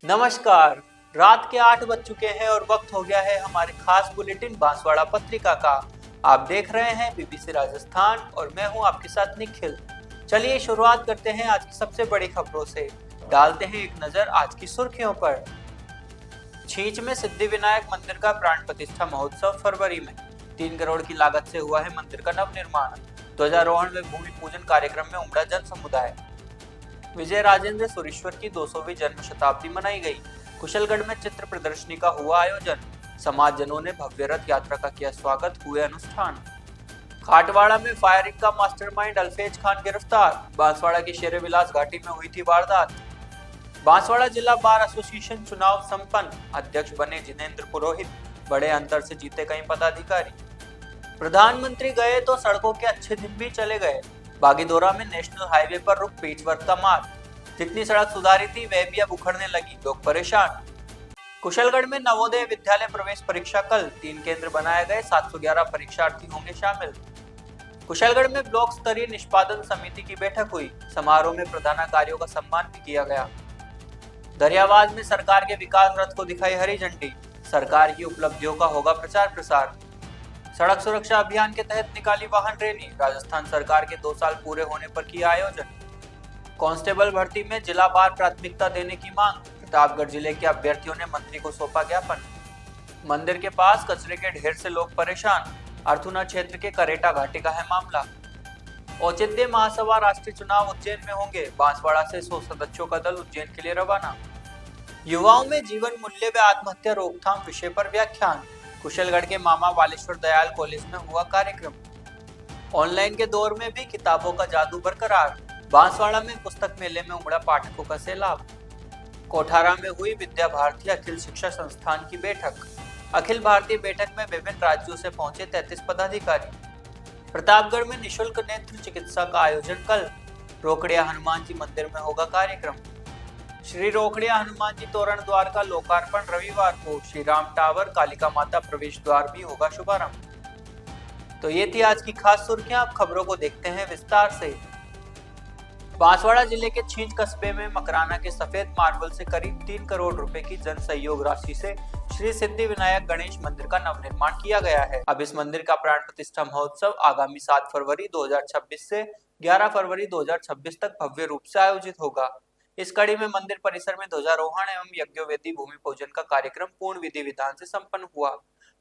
नमस्कार। रात के 8 बज चुके हैं और वक्त हो गया है हमारे खास बुलेटिन बांसवाड़ा पत्रिका का। आप देख रहे हैं बीबीसी राजस्थान और मैं हूं आपके साथ निखिल। चलिए शुरुआत करते हैं आज की सबसे बड़ी खबरों से। डालते हैं एक नजर आज की सुर्खियों पर। छींच में सिद्धि विनायक मंदिर का प्राण प्रतिष्ठा महोत्सव फरवरी में। 3 करोड़ की लागत से हुआ है मंदिर का नवनिर्माण। ध्वजारोहण व भूमि पूजन कार्यक्रम में उमड़ा जन समुदाय। विजय राजेंद्र सुरेश्वर की 200वीं जन्म शताब्दी मनाई गई। कुशलगढ़ में चित्र प्रदर्शनी का हुआ आयोजन। समाजजनों ने भव्य रथ यात्रा का किया स्वागत, हुए अनुष्ठान। खाटवाड़ा में फायरिंग का मास्टरमाइंड अल्फेज खान गिरफ्तार। बांसवाड़ा की शेरे विलास घाटी में हुई थी वारदात। बांसवाड़ा जिला बार एसोसिएशन चुनाव संपन्न। अध्यक्ष बने जिनेंद्र पुरोहित। बड़े अंतर से जीते कई पदाधिकारी। प्रधानमंत्री गए तो सड़कों के अच्छे दिन भी चले गए। बागीदोरा में नेशनल हाईवे पर रुक पेचवर्क का मार्ग। जितनी सड़क सुधारी थी वह भी अब उखड़ने लगी, लोग परेशान। कुशलगढ़ में नवोदय विद्यालय प्रवेश परीक्षा कल। 3 केंद्र बनाए गए, 711 परीक्षार्थी होंगे शामिल। कुशलगढ़ में ब्लॉक स्तरीय निष्पादन समिति की बैठक हुई। समारोह में प्रधानाचार्यों का सम्मान भी किया गया। दरियावाद में सरकार के विकास रथ को दिखाई हरी झंडी। सरकार की उपलब्धियों का होगा प्रचार प्रसार। सड़क सुरक्षा अभियान के तहत निकाली वाहन रैली। राजस्थान सरकार के 2 साल पूरे होने पर किया आयोजन। कांस्टेबल भर्ती में जिला बार प्राथमिकता देने की मांग। प्रतापगढ़ जिले के अभ्यर्थियों ने मंत्री को सौंपा ज्ञापन। मंदिर के पास कचरे के ढेर से लोग परेशान। अर्थुना क्षेत्र के करेटा घाटी का है मामला। औचित्य महासभा राष्ट्रीय चुनाव उज्जैन में होंगे। बांसवाड़ा से 100 सदस्यों का दल उज्जैन के लिए रवाना। युवाओं में जीवन मूल्य व आत्महत्या रोकथाम विषय पर व्याख्यान। कुशलगढ़ के मामा वालेश्वर दयाल कॉलेज में हुआ कार्यक्रम। ऑनलाइन के दौर में भी किताबों का जादू बरकरार। बांसवाड़ा में पुस्तक मेले में उमड़ा पाठकों का सैलाब। कोठारा में हुई विद्या भारती अखिल शिक्षा संस्थान की बैठक। अखिल भारतीय बैठक में विभिन्न राज्यों से पहुंचे 33 पदाधिकारी। प्रतापगढ़ में निशुल्क नेत्र चिकित्सा का आयोजन कल। रोकड़िया हनुमान जी मंदिर में होगा कार्यक्रम। श्री रोकड़िया हनुमान जी तोरण द्वार का लोकार्पण रविवार को। श्री राम टावर कालिका माता प्रवेश द्वार भी होगा शुभारंभ। तो ये थी आज की खास सुर्खियां। अब खबरों को देखते हैं विस्तार से। बांसवाड़ा जिले के छींच कस्बे में मकराना के सफेद मार्बल से करीब 3 करोड़ रुपए की जन सहयोग राशि से श्री सिद्धि विनायक गणेश मंदिर का नवनिर्माण किया गया है। अब इस मंदिर का प्राण प्रतिष्ठा महोत्सव आगामी 7 फरवरी 2026 से 11 फरवरी 2026 तक भव्य रूप से आयोजित होगा। इस कड़ी में मंदिर परिसर में ध्वजारोहण एवं यज्ञवेदी भूमि पूजन का कार्यक्रम पूर्ण विधि विधान से संपन्न हुआ।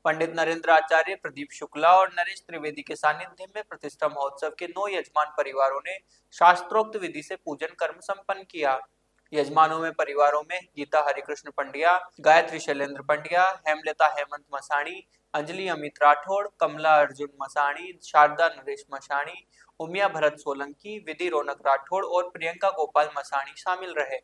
पंडित नरेंद्र आचार्य, प्रदीप शुक्ला और नरेश त्रिवेदी के सानिध्य में प्रतिष्ठा महोत्सव के 9 यजमान परिवारों ने शास्त्रोक्त विधि से पूजन कर्म संपन्न किया। यजमानों में परिवारों में गीता हरिकृष्ण पंड्या, गायत्री शैलेंद्र पंड्या, हेमलता हेमंत मसाणी, अंजलि अमित राठौड़, कमला अर्जुन मसाणी, शारदा नरेश मसाणी, उमिया भरत सोलंकी, विधि रौनक राठौड़ और प्रियंका गोपाल मसाणी शामिल रहे।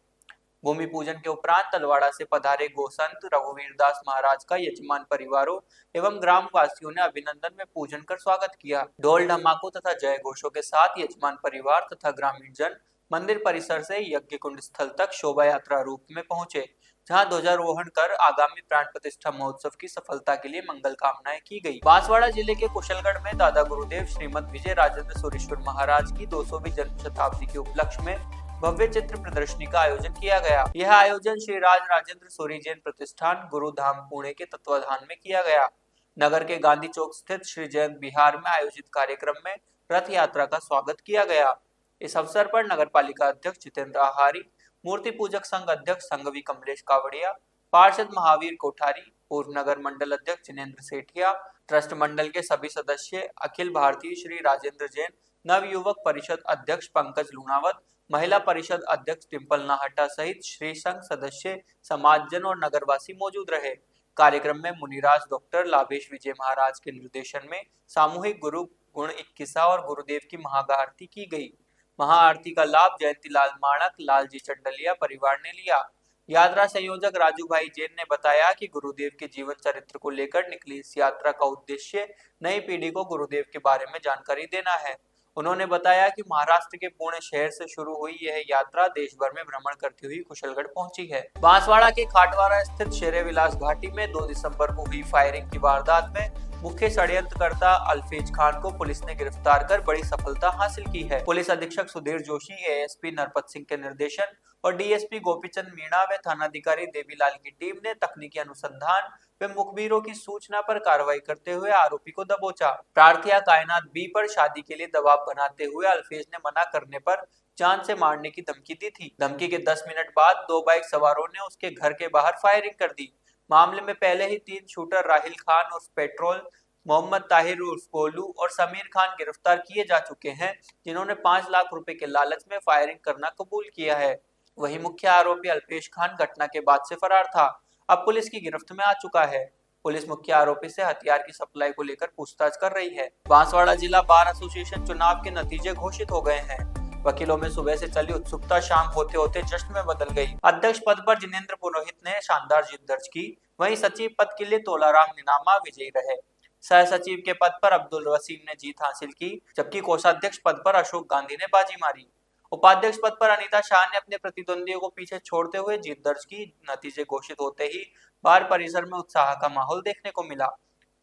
भूमि पूजन के उपरांत तलवाड़ा से पधारे गोसंत रघुवीर दास महाराज का यजमान परिवारों एवं ग्रामवासियों ने अभिनंदन में पूजन कर स्वागत किया। ढोल ढमाकों तथा जय घोषों के साथ यजमान परिवार तथा ग्रामीण जन मंदिर परिसर से यज्ञ कुंड स्थल तक शोभा यात्रा रूप में पहुंचे, जहां ध्वजारोहण कर आगामी प्राण प्रतिष्ठा महोत्सव की सफलता के लिए मंगल कामनाएं की गई। बांसवाड़ा जिले के कुशलगढ़ में दादा गुरुदेव श्रीमद विजय राजेंद्र सुरेश्वर महाराज की 200वीं जन्म शताब्दी के उपलक्ष्य में भव्य चित्र प्रदर्शनी का आयोजन किया गया। यह आयोजन श्री राज राजेंद्र सूरी जैन प्रतिष्ठान गुरुधाम पुणे के तत्वाधान में किया गया। नगर के गांधी चौक स्थित श्री जयंत विहार में आयोजित कार्यक्रम में रथ यात्रा का स्वागत किया गया। इस अवसर पर नगर पालिका अध्यक्ष जितेंद्र आहारी, मूर्ति पूजक संघ अध्यक्ष संघवी कमलेश कावड़िया, पार्षद महावीर कोठारी, पूर्व नगर मंडल अध्यक्ष जिनेंद्र सेठिया, ट्रस्ट मंडल के सभी सदस्य, अखिल भारतीय श्री राजेंद्र जैन नव युवक परिषद अध्यक्ष पंकज लूणावत, महिला परिषद अध्यक्ष डिम्पल नाहटा सहित श्री संघ सदस्य, समाजजन और नगरवासी मौजूद रहे। कार्यक्रम में मुनिराज डॉक्टर लाभेश विजय महाराज के निर्देशन में सामूहिक गुरु गुण 21 और गुरुदेव की महाआरती की गई। महाआरती का लाभ जयंतीलाल माणक, लालजी चंडलिया परिवार ने लिया। यात्रा संयोजक राजू भाई जैन ने बताया कि गुरुदेव के जीवन चरित्र को लेकर निकली इस यात्रा का उद्देश्य नई पीढ़ी को गुरुदेव के बारे में जानकारी देना है। उन्होंने बताया कि महाराष्ट्र के पुणे शहर से शुरू हुई यह यात्रा देश भर में भ्रमण करती हुई कुशलगढ़ पहुंची है। बांसवाड़ा के खाटवाड़ा स्थित शेरे विलास घाटी में 2 दिसंबर को हुई फायरिंग की वारदात में मुख्य षड्यंत्रकर्ता अल्फेज खान को पुलिस ने गिरफ्तार कर बड़ी सफलता हासिल की है। पुलिस अधीक्षक सुधीर जोशी, एएसपी नरपत सिंह के निर्देशन और डीएसपी गोपीचंद मीणा व थानाधिकारी देवीलाल की टीम ने तकनीकी अनुसंधान वे मुखबिरों की सूचना पर कार्रवाई करते हुए आरोपी को दबोचा। प्रार्थिया कायनात बी पर शादी के लिए दबाव बनाते हुए अल्फेज ने मना करने पर जान से मारने की धमकी दी थी। धमकी के 10 मिनट बाद 2 बाइक सवारों ने उसके घर के बाहर फायरिंग कर दी। मामले में पहले ही 3 शूटर राहिल खान उर्फ पेट्रोल, मोहम्मद ताहिर उर्फ गोलू और समीर खान गिरफ्तार किए जा चुके हैं, जिन्होंने 5 लाख रुपए के लालच में फायरिंग करना कबूल किया है। वहीं मुख्य आरोपी अल्पेश खान घटना के बाद से फरार था, अब पुलिस की गिरफ्त में आ चुका है। पुलिस मुख्य आरोपी से हथियार की सप्लाई को लेकर पूछताछ कर रही है। बांसवाड़ा जिला बार एसोसिएशन चुनाव के नतीजे घोषित हो गए हैं। वकीलों में सुबह से चली उत्सुकता शाम होते होते जश्न में बदल गई। अध्यक्ष पद पर जिनेंद्र पुरोहित ने शानदार जीत दर्ज की, वहीं सचिव पद के लिए तोलाराम निनामा विजयी रहे। सह सचिव के पद पर अब्दुल वसीम ने जीत हासिल की, जबकि कोषाध्यक्ष पद पर अशोक गांधी ने बाजी मारी। उपाध्यक्ष पद पर अनीता शाह ने अपने प्रतिद्वंदियों को पीछे छोड़ते हुए जीत दर्ज की। नतीजे घोषित होते ही बार परिसर में उत्साह का माहौल देखने को मिला।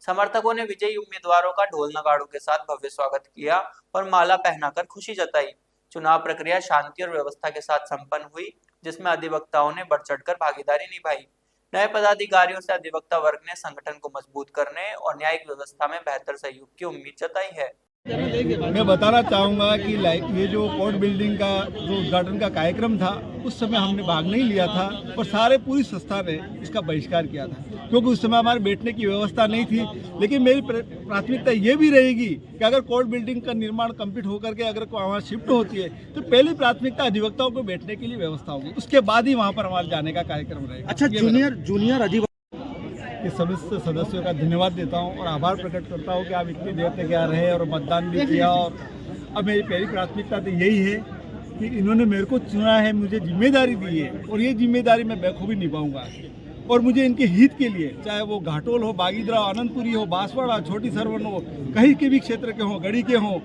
समर्थकों ने विजयी उम्मीदवारों का ढोल नगाड़ों के साथ भव्य स्वागत किया और माला पहनाकर खुशी जताई। चुनाव प्रक्रिया शांति और व्यवस्था के साथ संपन्न हुई, जिसमें अधिवक्ताओं ने बढ़ चढ़कर भागीदारी निभाई। नए पदाधिकारियों से अधिवक्ता वर्ग ने संगठन को मजबूत करने और न्यायिक व्यवस्था में बेहतर सहयोग की उम्मीद जताई है। मैं बताना चाहूँगा कि ये जो कोर्ट बिल्डिंग का जो उद्घाटन का कार्यक्रम था, उस समय हमने भाग नहीं लिया था और सारे पूरी संस्था ने इसका बहिष्कार किया था, क्योंकि उस समय हमारे बैठने की व्यवस्था नहीं थी। लेकिन मेरी प्राथमिकता ये भी रहेगी कि अगर कोर्ट बिल्डिंग का निर्माण कंप्लीट होकर के अगर वहाँ शिफ्ट होती है तो पहली प्राथमिकता अधिवक्ताओं को बैठने के लिए व्यवस्था होगी, उसके बाद ही वहाँ पर हमारे जाने का कार्यक्रम रहेगा। अच्छा, जूनियर अधिवक्ता कि समस्त सदस्यों का धन्यवाद देता हूं और आभार प्रकट करता हूं कि आप इतनी देर तक यहाँ रहे और मतदान भी किया। और अब मेरी पहली प्राथमिकता तो यही है कि इन्होंने मेरे को चुना है, मुझे जिम्मेदारी दी है और ये जिम्मेदारी मैं बखूबी निभाऊंगा। और मुझे इनके हित के लिए, चाहे वो घाटोल हो, बागीदरा, आनंदपुरी हो, बांसवाड़ा, छोटी सरवन हो, कहीं के भी क्षेत्र के हों, गढ़ी के हों,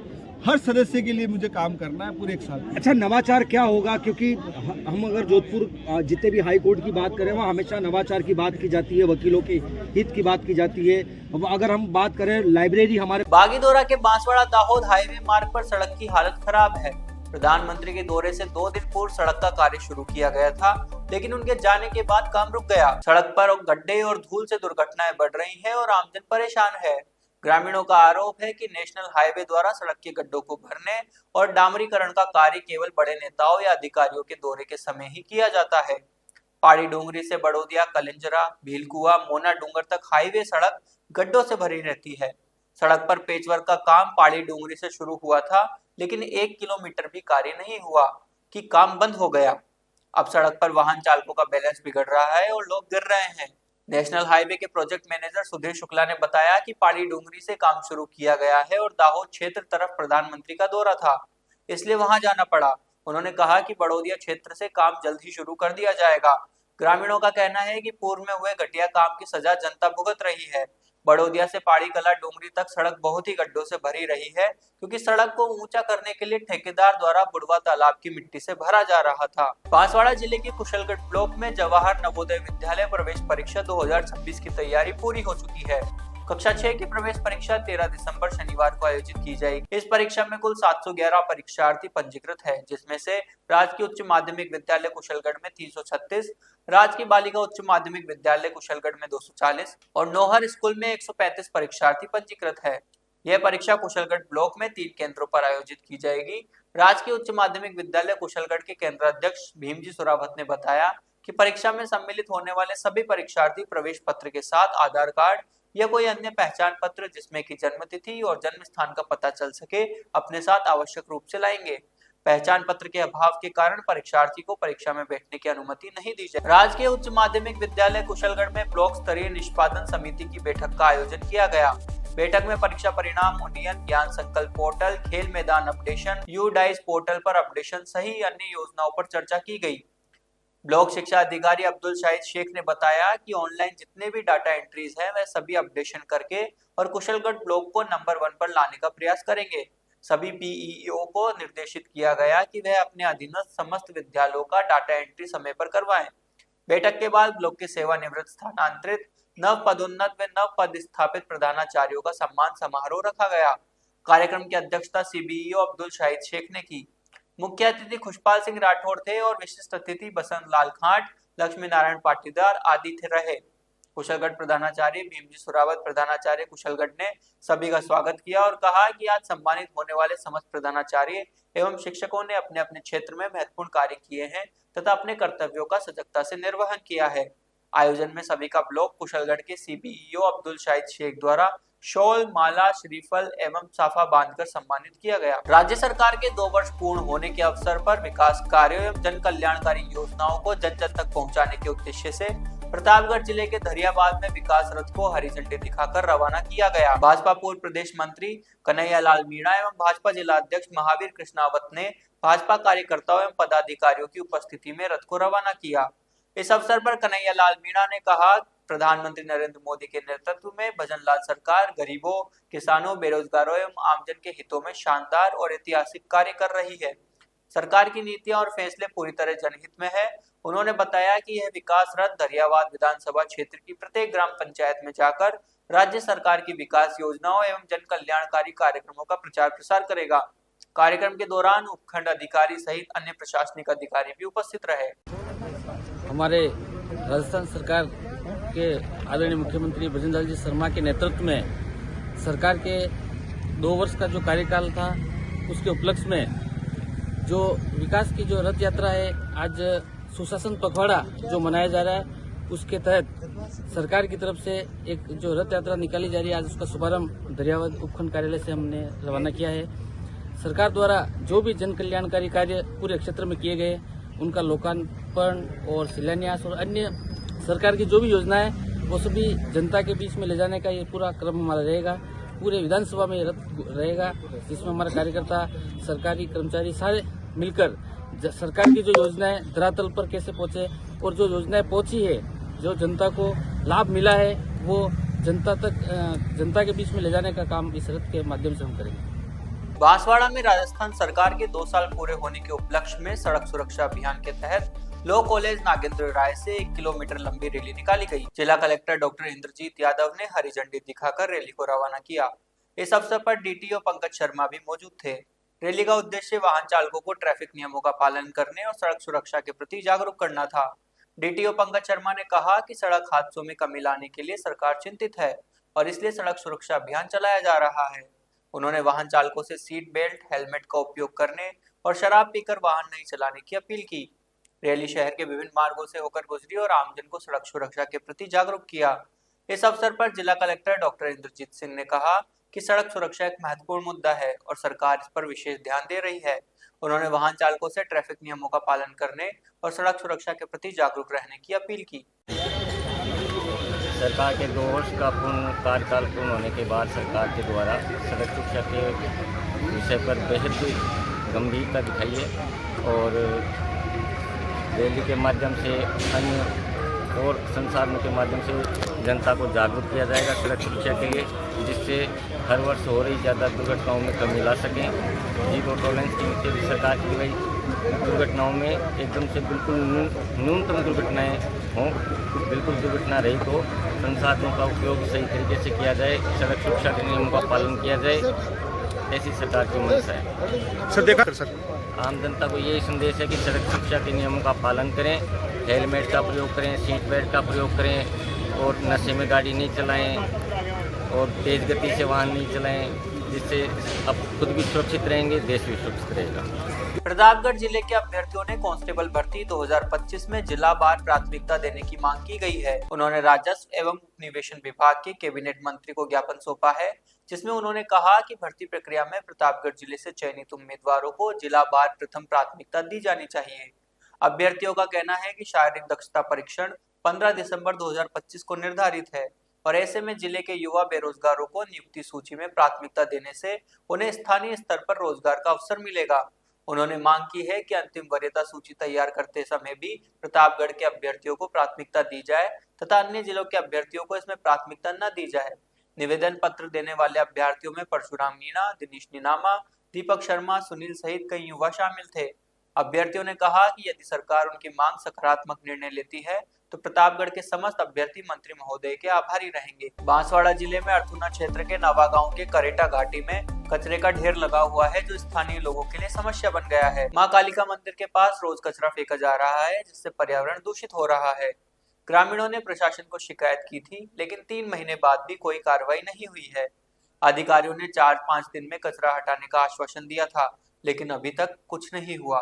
हर सदस्य के लिए मुझे काम करना है पूरे एक साल। अच्छा, नवाचार क्या होगा? क्योंकि हम अगर जोधपुर जितने भी हाई कोर्ट की बात करें, वहाँ हमेशा नवाचार की बात की जाती है, वकीलों के हित की बात की जाती है। अगर हम बात करें लाइब्रेरी, हमारे बागीदोरा के बांसवाड़ा दाहोद हाईवे मार्ग पर सड़क की हालत खराब है। प्रधानमंत्री के दौरे से 2 दिन पूर्व सड़क का कार्य शुरू किया गया था, लेकिन उनके जाने के बाद काम रुक गया। सड़क पर गड्ढे और धूल से दुर्घटनाएं बढ़ रही हैं और आमजन परेशान है। ग्रामीणों का आरोप है कि नेशनल हाईवे द्वारा सड़क के गड्ढों को भरने और डामरीकरण का कार्य केवल बड़े नेताओं या अधिकारियों के दौरे के समय ही किया जाता है। पहाड़ी डोंगरी से बड़ौदिया, कलिंजरा, भीलकुआ, मोना डूंगर तक हाईवे सड़क गड्ढों से भरी रहती है। सड़क पर पेचवर्क का काम पहाड़ी डोंगरी से शुरू हुआ था, लेकिन 1 किलोमीटर भी कार्य नहीं हुआ कि काम बंद हो गया। अब सड़क पर वाहन चालकों का बैलेंस बिगड़ रहा है और लोग गिर रहे हैं। नेशनल हाईवे के प्रोजेक्ट मैनेजर सुधीर शुक्ला ने बताया कि पहाड़ी डूंगरी से काम शुरू किया गया है और दाहोद क्षेत्र तरफ प्रधानमंत्री का दौरा था, इसलिए वहां जाना पड़ा। उन्होंने कहा कि बड़ौदिया क्षेत्र से काम जल्द ही शुरू कर दिया जाएगा। ग्रामीणों का कहना है कि पूर्व में हुए घटिया काम की सजा जनता भुगत रही है। बड़ौदिया से पहाड़ी कला डोंगरी तक सड़क बहुत ही गड्ढों से भरी रही है, क्योंकि सड़क को ऊंचा करने के लिए ठेकेदार द्वारा बुढ़वा तालाब की मिट्टी से भरा जा रहा था। बांसवाड़ा जिले के कुशलगढ़ ब्लॉक में जवाहर नवोदय विद्यालय प्रवेश परीक्षा 2026 की तैयारी पूरी हो चुकी है। कक्षा 6 की प्रवेश परीक्षा 13 दिसंबर शनिवार को आयोजित की जाएगी। इस परीक्षा में कुल 711 परीक्षार्थी पंजीकृत है, जिसमें से राजकीय उच्च माध्यमिक विद्यालय कुशलगढ़ में 336, राजकीय बालिका उच्च माध्यमिक विद्यालय कुशलगढ़ में 240 और नौहर स्कूल में 135 परीक्षार्थी पंजीकृत है। यह परीक्षा कुशलगढ़ ब्लॉक में 3 केंद्रों पर आयोजित की जाएगी। राजकीय उच्च माध्यमिक विद्यालय कुशलगढ़ के केंद्र अध्यक्ष भीमजी सुरावत ने बताया कि परीक्षा में सम्मिलित होने वाले सभी परीक्षार्थी प्रवेश पत्र के साथ आधार कार्ड या कोई अन्य पहचान पत्र जिसमें की जन्म तिथि और जन्म स्थान का पता चल सके अपने साथ आवश्यक रूप से लाएंगे। पहचान पत्र के अभाव के कारण परीक्षार्थी को परीक्षा में बैठने की अनुमति नहीं दी जाए। राजकीय उच्च माध्यमिक विद्यालय कुशलगढ़ में ब्लॉक स्तरीय निष्पादन समिति की बैठक का आयोजन किया गया। बैठक में परीक्षा परिणाम, उन्नयन, ज्ञान संकल्प पोर्टल, खेल मैदान अपडेशन, यू डाइस पोर्टल पर अपडेशन सही अन्य योजनाओं पर चर्चा की गई। ब्लॉक शिक्षा अधिकारी अब्दुल शाहिद शेख ने बताया कि ऑनलाइन जितने भी डाटा एंट्रीज हैं वह सभी अपडेशन करके और कुशलगढ़ ब्लॉक को नंबर 1 पर लाने का प्रयास करेंगे। सभी पीईओ को निर्देशित किया गया कि वह अपने अधीनस्थ समस्त विद्यालयों का डाटा एंट्री समय पर करवाएं। बैठक के बाद ब्लॉक के सेवानिवृत्त स्थानांतरित, नव पदोन्नत व नव पदस्थापित प्रधानाचार्यों का सम्मान समारोह रखा गया। कार्यक्रम की अध्यक्षता सीबीईओ अब्दुल शाहिद शेख ने की। मुख्य अतिथि खुशपाल सिंह राठौड़ थे और विशिष्ट अतिथि बसंत लाल खांट, लक्ष्मी नारायण पाटीदार आदि थे रहे। कुशलगढ़ प्रधानाचार्य भीमजी सुरावत प्रधानाचार्य कुशलगढ़ ने सभी का स्वागत किया और कहा कि आज सम्मानित होने वाले समस्त प्रधानाचार्य एवं शिक्षकों ने अपने अपने क्षेत्र में महत्वपूर्ण कार्य किए हैं तथा अपने कर्तव्यों का सजगता से निर्वहन किया है। आयोजन में सभी का ब्लॉक कुशलगढ़ के सीपीईओ अब्दुल शाहिद शेख द्वारा शॉल, माला, श्रीफल एवं साफा बांधकर सम्मानित किया गया। राज्य सरकार के 2 वर्ष पूर्ण होने के अवसर पर विकास कार्यों एवं जन कल्याणकारी योजनाओं को जन जन तक पहुंचाने के उद्देश्य से प्रतापगढ़ जिले के धरियाबाद में विकास रथ को हरी झंडी दिखाकर रवाना किया गया। भाजपा पूर्व प्रदेश मंत्री कन्हैया लाल मीणा एवं भाजपा जिला अध्यक्ष महावीर कृष्णावत ने भाजपा कार्यकर्ताओं एवं पदाधिकारियों की उपस्थिति में रथ को रवाना किया। इस अवसर पर कन्हैया लाल मीणा ने कहा, प्रधानमंत्री नरेंद्र मोदी के नेतृत्व में भजनलाल सरकार गरीबों, किसानों, बेरोजगारों एवं आमजन के हितों में शानदार और ऐतिहासिक कार्य कर रही है। सरकार की नीतियां और फैसले पूरी तरह जनहित में है। उन्होंने बताया कि यह विकास रथ धरियावाद विधानसभा क्षेत्र की प्रत्येक ग्राम पंचायत में जाकर राज्य सरकार की विकास योजनाओं एवं जन कल्याणकारी कार्यक्रमों का प्रचार प्रसार करेगा। कार्यक्रम के दौरान उपखंड अधिकारी सहित अन्य प्रशासनिक अधिकारी भी उपस्थित रहे। हमारे राजस्थान सरकार के आदरणीय मुख्यमंत्री भजनलाल जी शर्मा के नेतृत्व में सरकार के 2 वर्ष का जो कार्यकाल था उसके उपलक्ष्य में जो विकास की जो रथ यात्रा है, आज सुशासन पखवाड़ा जो मनाया जा रहा है उसके तहत सरकार की तरफ से एक जो रथ यात्रा निकाली जा रही है, आज उसका शुभारंभ धरियावाद उपखंड कार्यालय से हमने रवाना किया है। सरकार द्वारा जो भी जन कल्याणकारी कार्य पूरे क्षेत्र में किए गए उनका लोकार्पण और शिलान्यास और अन्य सरकार की जो भी योजनाएं वो सभी जनता के बीच में ले जाने का ये पूरा क्रम हमारा रहेगा। पूरे विधानसभा में रथ रहेगा जिसमें हमारे कार्यकर्ता, सरकारी कर्मचारी सारे मिलकर सरकार की जो योजनाएं धरातल पर कैसे पहुंचे और जो योजनाएं पहुंची है, जो जनता को लाभ मिला है, वो जनता के बीच में ले जाने का काम इस रथ के माध्यम से हम करेंगे। बांसवाड़ा में राजस्थान सरकार के 2 साल पूरे होने के उपलक्ष्य में सड़क सुरक्षा अभियान के तहत लॉ कॉलेज नागेंद्र राय से 1 किलोमीटर लंबी रैली निकाली गई। जिला कलेक्टर डॉक्टर इंद्रजीत यादव ने हरी झंडी दिखाकर रैली को रवाना किया। इस अवसर पर डीटीओ पंकज शर्मा भी मौजूद थे। रैली का उद्देश्य वाहन चालकों को ट्रैफिक नियमों का पालन करने और सड़क सुरक्षा के प्रति जागरूक करना था। डीटीओ पंकज शर्मा ने कहा कि सड़क हादसों में कमी लाने के लिए सरकार चिंतित है और इसलिए सड़क सुरक्षा अभियान चलाया जा रहा है। उन्होंने वाहन चालकों से सीट बेल्ट, हेलमेट का उपयोग करने और शराब पीकर वाहन नहीं चलाने की अपील की। रैली शहर के विभिन्न मार्गों से होकर गुजरी और आमजन को सड़क सुरक्षा के प्रति जागरूक किया। इस अवसर पर जिला कलेक्टर डॉक्टर इंद्रजीत सिंह ने कहा कि सड़क सुरक्षा एक महत्वपूर्ण मुद्दा है और सरकार इस पर विशेष ध्यान दे रही है। उन्होंने वाहन चालकों से ट्रैफिक नियमों का पालन करने और सड़क सुरक्षा के प्रति जागरूक रहने की अपील की। सरकार के 2 वर्ष का कार्यकाल पूर्ण होने के बाद सरकार के द्वारा सड़क सुरक्षा के विषय पर बेहद गंभीरता दिखाई है और रैली के माध्यम से अन्य और संसाधनों के माध्यम से जनता को जागरूक किया जाएगा सड़क सुरक्षा के लिए, जिससे हर वर्ष हो रही ज़्यादा दुर्घटनाओं में कमी ला सकें। जीरो टॉलरेंस की नीति भी सरकार की गई, दुर्घटनाओं में एकदम से बिल्कुल न्यूनतम दुर्घटनाएं हों, बिल्कुल दुर्घटना रहित हो, संसाधनों का उपयोग सही तरीके से किया जाए, सड़क सुरक्षा के नियमों का पालन किया जाए, ऐसी सरकार की मंशा है। सर देखा सर आम जनता को यही संदेश है कि सड़क सुरक्षा के नियमों का पालन करें, हेलमेट का प्रयोग करें, सीट बेल्ट का प्रयोग करें और नशे में गाड़ी नहीं चलाएं और तेज़ गति से वाहन नहीं चलाएं, जिससे अब खुद भी सुरक्षित रहेंगे, देश भी सुरक्षित रहेगा। प्रतापगढ़ जिले के अभ्यर्थियों ने कांस्टेबल भर्ती 2025 में जिला बार प्राथमिकता देने की मांग की गई है। उन्होंने राजस्व एवं उपनिवेशन विभाग के कैबिनेट मंत्री को ज्ञापन सौंपा है, जिसमें उन्होंने कहा कि भर्ती प्रक्रिया में प्रतापगढ़ जिले से चयनित उम्मीदवारों को जिला बार प्रथम प्राथमिकता दी जानी चाहिए। अभ्यर्थियों का कहना है कि शारीरिक दक्षता परीक्षण 15 दिसंबर 2025 को निर्धारित है और ऐसे में जिले के युवा बेरोजगारों को नियुक्ति सूची में प्राथमिकता देने से उन्हें स्थानीय स्तर पर रोजगार का अवसर मिलेगा। उन्होंने मांग की है कि अंतिम वरीयता सूची तैयार करते समय भी प्रतापगढ़ के अभ्यर्थियों को प्राथमिकता दी जाए तथा अन्य जिलों के अभ्यर्थियों को इसमें प्राथमिकता न दी जाए। निवेदन पत्र देने वाले अभ्यर्थियों में परशुराम मीणा, दिनेश नीनामा, दीपक शर्मा, सुनील सहित कई युवा शामिल थे। अभ्यर्थियों ने कहा कि यदि सरकार उनकी मांग सकारात्मक निर्णय लेती है तो प्रतापगढ़ के समस्त अभ्यर्थी मंत्री महोदय के आभारी रहेंगे। बांसवाड़ा जिले में अर्थुना क्षेत्र के नवा गांव के करेटा घाटी में कचरे का ढेर लगा हुआ है, जो स्थानीय लोगों के लिए समस्या बन गया है। मां कालिका मंदिर के पास रोज कचरा फेंका जा रहा है, जिससे पर्यावरण दूषित हो रहा है। ग्रामीणों ने प्रशासन को शिकायत की थी, लेकिन 3 महीने बाद भी कोई कार्रवाई नहीं हुई है। अधिकारियों ने 4-5 दिन में कचरा हटाने का आश्वासन दिया था, लेकिन अभी तक कुछ नहीं हुआ।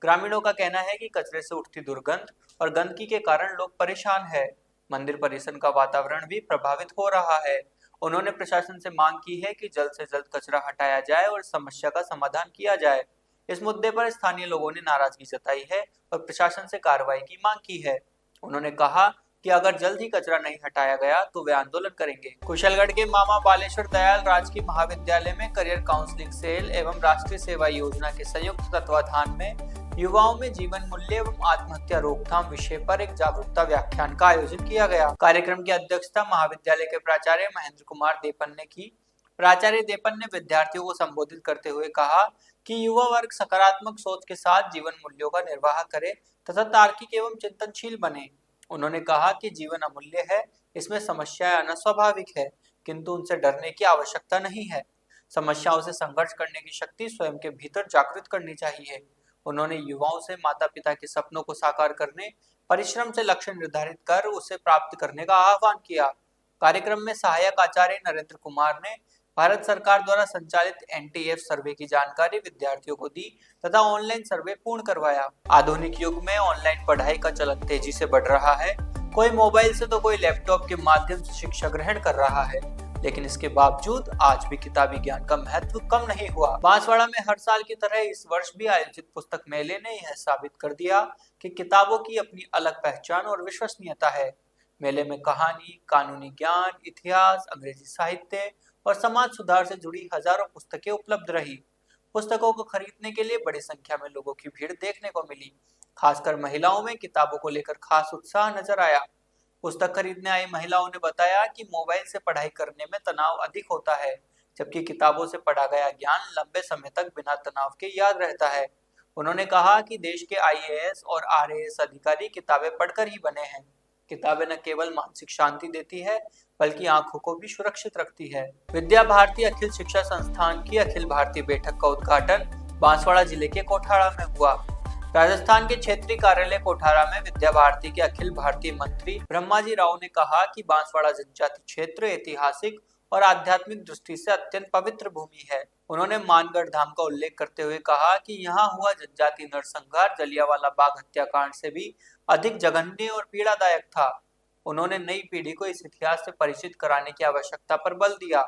ग्रामीणों का कहना है कि कचरे से उठती दुर्गंध और गंदगी के कारण लोग परेशान हैं। मंदिर परिसर का वातावरण भी प्रभावित हो रहा है। उन्होंने प्रशासन से मांग की है कि जल्द से जल्द कचरा हटाया जाए और समस्या का समाधान किया जाए। इस मुद्दे पर स्थानीय लोगों ने नाराजगी जताई है और प्रशासन से कार्रवाई की मांग की है। उन्होंने कहा कि अगर जल्द ही कचरा नहीं हटाया गया तो वे आंदोलन करेंगे। कुशलगढ़ के मामा बालेश्वर दयाल राजकीय महाविद्यालय में करियर काउंसलिंग सेल एवं राष्ट्रीय सेवा योजना के संयुक्त तत्वाधान में युवाओं में जीवन मूल्य एवं आत्महत्या रोकथाम विषय पर एक जागरूकता व्याख्यान का आयोजन किया गया। कार्यक्रम की अध्यक्षता महाविद्यालय के प्राचार्य महेंद्र कुमार देपन ने की। प्राचार्य देपन ने विद्यार्थियों को संबोधित करते हुए कहा कि युवा वर्ग सकारात्मक सोच के साथ जीवन मूल्यों का निर्वाह करे तथा तार्किक एवं चिंतनशील बने। उन्होंने कहा कि जीवन अमूल्य है, इसमें समस्याएं आना स्वाभाविक है, किंतु उनसे डरने की आवश्यकता नहीं है। समस्याओं से संघर्ष करने की शक्ति स्वयं के भीतर जागृत करनी चाहिए। उन्होंने युवाओं से माता पिता के सपनों को साकार करने, परिश्रम से लक्ष्य निर्धारित कर उसे प्राप्त करने का आह्वान किया। कार्यक्रम में सहायक आचार्य नरेंद्र कुमार ने भारत सरकार द्वारा संचालित NTF सर्वे की जानकारी विद्यार्थियों को दी तथा ऑनलाइन सर्वे पूर्ण करवाया। आधुनिक युग में ऑनलाइन पढ़ाई का चलन तेजी से बढ़ रहा है। कोई मोबाइल से तो कोई लैपटॉप के माध्यम से शिक्षा ग्रहण कर रहा है, लेकिन इसके बावजूद आज भी किताबी ज्ञान का महत्व कम नहीं हुआ। बांसवाड़ा में हर साल की तरह इस वर्ष भी आयोजित पुस्तक मेले ने यह साबित कर दिया कि किताबों की अपनी अलग पहचान और विश्वसनीयता है। मेले में कहानी, कानूनी ज्ञान, इतिहास, अंग्रेजी साहित्य और समाज सुधार से जुड़ी हजारों पुस्तकें उपलब्ध रही। पुस्तकों को खरीदने के लिए बड़ी संख्या में लोगों की भीड़ देखने को मिली। खासकर महिलाओं में किताबों को लेकर खास उत्साह नजर आया। पुस्तक खरीदने आई महिलाओं ने बताया कि मोबाइल से पढ़ाई करने में तनाव अधिक होता है, जबकि किताबों से पढ़ा गया ज्ञान लंबे समय तक बिना तनाव के याद रहता है। उन्होंने कहा कि देश के IAS और RAS अधिकारी किताबें पढ़कर ही बने हैं। किताबें न केवल मानसिक शांति देती है, बल्कि आंखों को भी सुरक्षित रखती है। विद्या भारती अखिल शिक्षा संस्थान की अखिल भारतीय बैठक का उद्घाटन बांसवाड़ा जिले के कोठारा में हुआ। राजस्थान के क्षेत्रीय कार्यालय कोठारा में विद्या भारती के अखिल भारतीय मंत्री ब्रह्माजी राव ने कहा कि बांसवाड़ा जनजाति क्षेत्र ऐतिहासिक और आध्यात्मिक दृष्टि से अत्यंत पवित्र भूमि है। उन्होंने मानगढ़ धाम का उल्लेख करते हुए कहा कि यहाँ हुआ जनजाति नरसंहार जलियांवाला बाग हत्याकांड से भी अधिक जघन्य और पीड़ादायक था। उन्होंने नई पीढ़ी को इस इतिहास से परिचित कराने की आवश्यकता पर बल दिया।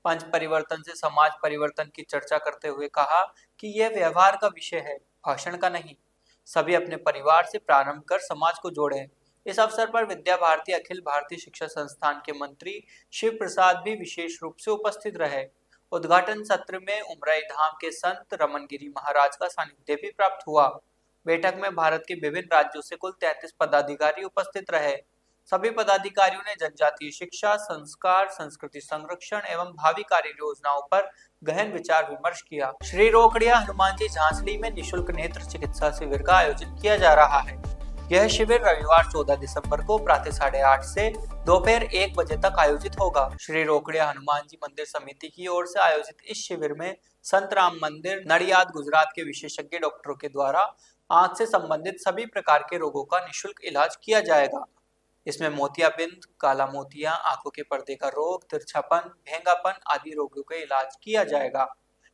पंच परिवर्तन से समाज परिवर्तन की चर्चा करते हुए कहा कि यह व्यवहार का विषय है, भाषण का नहीं। सभी अपने परिवार से प्रारंभ कर समाज को जोड़ें। इस अवसर पर विद्या भारती अखिल भारतीय शिक्षा संस्थान के मंत्री शिव प्रसाद भी विशेष रूप से उपस्थित रहे। उद्घाटन सत्र में उमराई धाम के संत रमनगिरी महाराज का सानिध्य भी प्राप्त हुआ। बैठक में भारत के विभिन्न राज्यों से कुल 33 पदाधिकारी उपस्थित रहे। सभी पदाधिकारियों ने जनजातीय शिक्षा, संस्कार, संस्कृति संरक्षण एवं भावी कार्य योजनाओं पर गहन विचार विमर्श किया। श्री रोकड़िया हनुमान जी झांसड़ी में निशुल्क नेत्र चिकित्सा शिविर का आयोजन किया जा रहा है। यह शिविर रविवार 14 दिसंबर को प्रातः 8:30 से दोपहर 1 बजे तक आयोजित होगा। श्री रोकड़िया हनुमान जी मंदिर समिति की ओर से आयोजित इस शिविर में संत राम मंदिर नडियाद गुजरात के विशेषज्ञ डॉक्टरों के द्वारा आंख से संबंधित सभी प्रकार के रोगों का निःशुल्क इलाज किया जाएगा। इसमें मोतियाबिंद, काला मोतिया, आंखों के पर्दे का रोग, तिरछापन, भेंगापन आदि रोगों का इलाज किया जाएगा।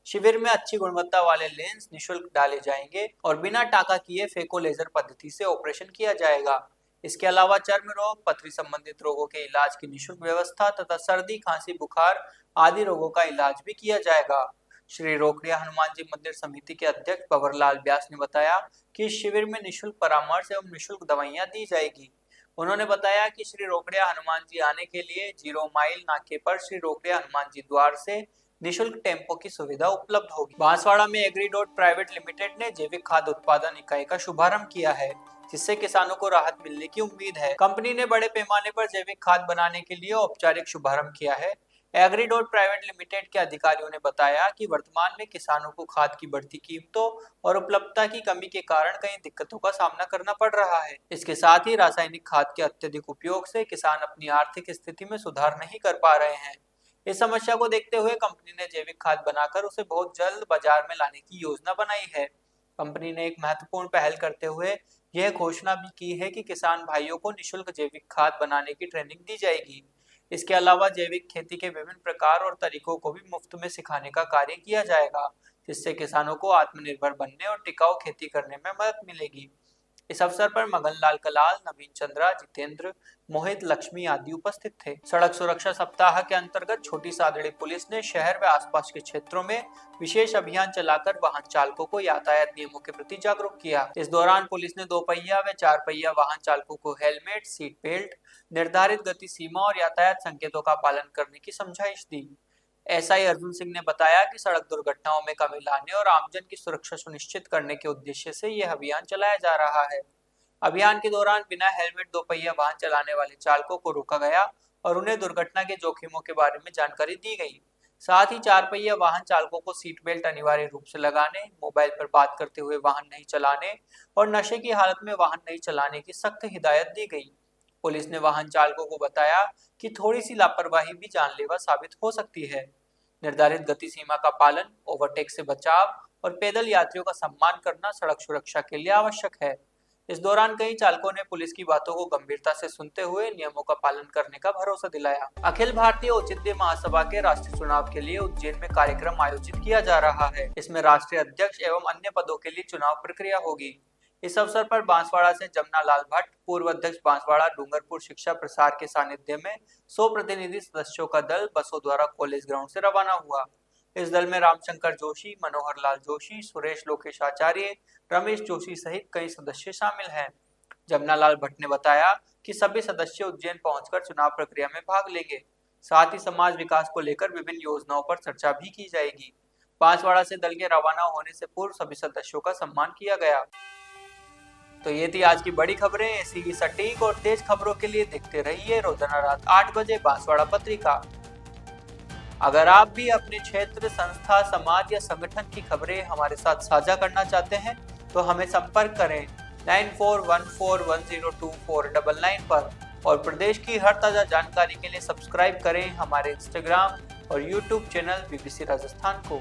शिविर में अच्छी गुणवत्ता वाले लेंस निःशुल्क डाले जाएंगे और बिना टाका किए फेको लेजर पद्धति से ऑपरेशन किया जाएगा। इसके अलावा चर्म रोग, पथरी संबंधित रोगों के इलाज की निःशुल्क व्यवस्था तथा सर्दी, खांसी, बुखार आदि रोगों का इलाज भी किया जाएगा। श्री रोकड़िया हनुमान जी मंदिर समिति के अध्यक्ष पवरलाल व्यास ने बताया कि इस शिविर में निःशुल्क परामर्श एवं निःशुल्क दवाइयां दी जाएगी। उन्होंने बताया कि श्री रोकड़िया हनुमान जी आने के लिए 0 माइल नाके पर श्री रोकड़िया हनुमान जी द्वार से निःशुल्क टेम्पो की सुविधा उपलब्ध होगी। बांसवाड़ा में एग्रीडोट प्राइवेट लिमिटेड ने जैविक खाद उत्पादन इकाई का शुभारंभ किया है, जिससे किसानों को राहत मिलने की उम्मीद है। कंपनी ने बड़े पैमाने पर जैविक खाद बनाने के लिए औपचारिक शुभारंभ किया है। एग्रीडोट प्राइवेट लिमिटेड के अधिकारियों ने बताया कि वर्तमान में किसानों को खाद की बढ़ती कीमतों और उपलब्धता की कमी के कारण कई दिक्कतों का सामना करना पड़ रहा है। इसके साथ ही रासायनिक खाद के अत्यधिक उपयोग से किसान अपनी आर्थिक स्थिति में सुधार नहीं कर पा रहे हैं। इस समस्या को देखते हुए कंपनी ने जैविक खाद बनाकर उसे बहुत जल्द बाजार में लाने की योजना बनाई है। कंपनी ने एक महत्वपूर्ण पहल करते हुए यह घोषणा भी की है कि किसान भाइयों को निःशुल्क जैविक खाद बनाने की ट्रेनिंग दी जाएगी। इसके अलावा जैविक खेती के विभिन्न प्रकार और तरीकों को भी मुफ्त में सिखाने का कार्य किया जाएगा, जिससे किसानों को आत्मनिर्भर बनने और टिकाऊ खेती करने में मदद मिलेगी। इस अवसर पर मगन लाल कलाल, नवीन चंद्रा, जितेंद्र, मोहित, लक्ष्मी आदि उपस्थित थे। सड़क सुरक्षा सप्ताह के अंतर्गत छोटी सादड़ी पुलिस ने शहर व आसपास के क्षेत्रों में विशेष अभियान चलाकर वाहन चालकों को यातायात नियमों के प्रति जागरूक किया। इस दौरान पुलिस ने 2 पहिया व 4 पहिया वाहन चालकों को हेलमेट, सीट बेल्ट, निर्धारित गति सीमा और यातायात संकेतों का पालन करने की समझाइश दी। एसआई अर्जुन सिंह ने बताया कि सड़क दुर्घटनाओं में कमी लाने और आमजन की सुरक्षा सुनिश्चित करने के उद्देश्य से यह अभियान चलाया जा रहा है। अभियान के दौरान बिना हेलमेट 2 पहिया वाहन चलाने वाले चालकों को रोका गया और उन्हें दुर्घटना के जोखिमों के बारे में जानकारी दी गई। साथ ही 4 पहिया वाहन चालकों को सीट बेल्ट अनिवार्य रूप से लगाने, मोबाइल पर बात करते हुए वाहन नहीं चलाने और नशे की हालत में वाहन नहीं चलाने की सख्त हिदायत दी गई। पुलिस ने वाहन चालकों को बताया कि थोड़ी सी लापरवाही भी जानलेवा साबित हो सकती है। निर्धारित गति सीमा का पालन, ओवरटेक से बचाव और पैदल यात्रियों का सम्मान करना सड़क सुरक्षा के लिए आवश्यक है। इस दौरान कई चालकों ने पुलिस की बातों को गंभीरता से सुनते हुए नियमों का पालन करने का भरोसा दिलाया। अखिल भारतीय औचित्य महासभा के राष्ट्रीय चुनाव के लिए उज्जैन में कार्यक्रम आयोजित किया जा रहा है। इसमें राष्ट्रीय अध्यक्ष एवं अन्य पदों के लिए चुनाव प्रक्रिया होगी। इस अवसर पर बांसवाड़ा से जमुना लाल भट्ट, पूर्व अध्यक्ष बांसवाड़ा डूंगरपुर शिक्षा प्रसार के सानिध्य में 100 प्रतिनिधि सदस्यों का दल बसों द्वारा कॉलेज ग्राउंड से रवाना हुआ। इस दल में रामशंकर जोशी, मनोहर लाल जोशी, सुरेश लोकेश आचार्य, रमेश जोशी सहित कई सदस्य शामिल हैं। जमुना लाल भट्ट ने बताया कि सभी सदस्य उज्जैन पहुंचकर चुनाव प्रक्रिया में भाग लेंगे। साथ ही समाज विकास को लेकर विभिन्न योजनाओं पर चर्चा भी की जाएगी। बांसवाड़ा से दल के रवाना होने से पूर्व सभी सदस्यों का सम्मान किया गया। तो ये थी आज की बड़ी खबरें। ऐसी ही सटीक और तेज खबरों के लिए देखते रहिए रोजाना रात 8 बजे बांसवाड़ा पत्रिका। अगर आप भी अपने क्षेत्र, संस्था, समाज या संगठन की खबरें हमारे साथ साझा करना चाहते हैं तो हमें संपर्क करें 9414102499 पर और प्रदेश की हर ताजा जानकारी के लिए सब्सक्राइब करें हमारे इंस्टाग्राम और यूट्यूब चैनल बीबीसी राजस्थान को।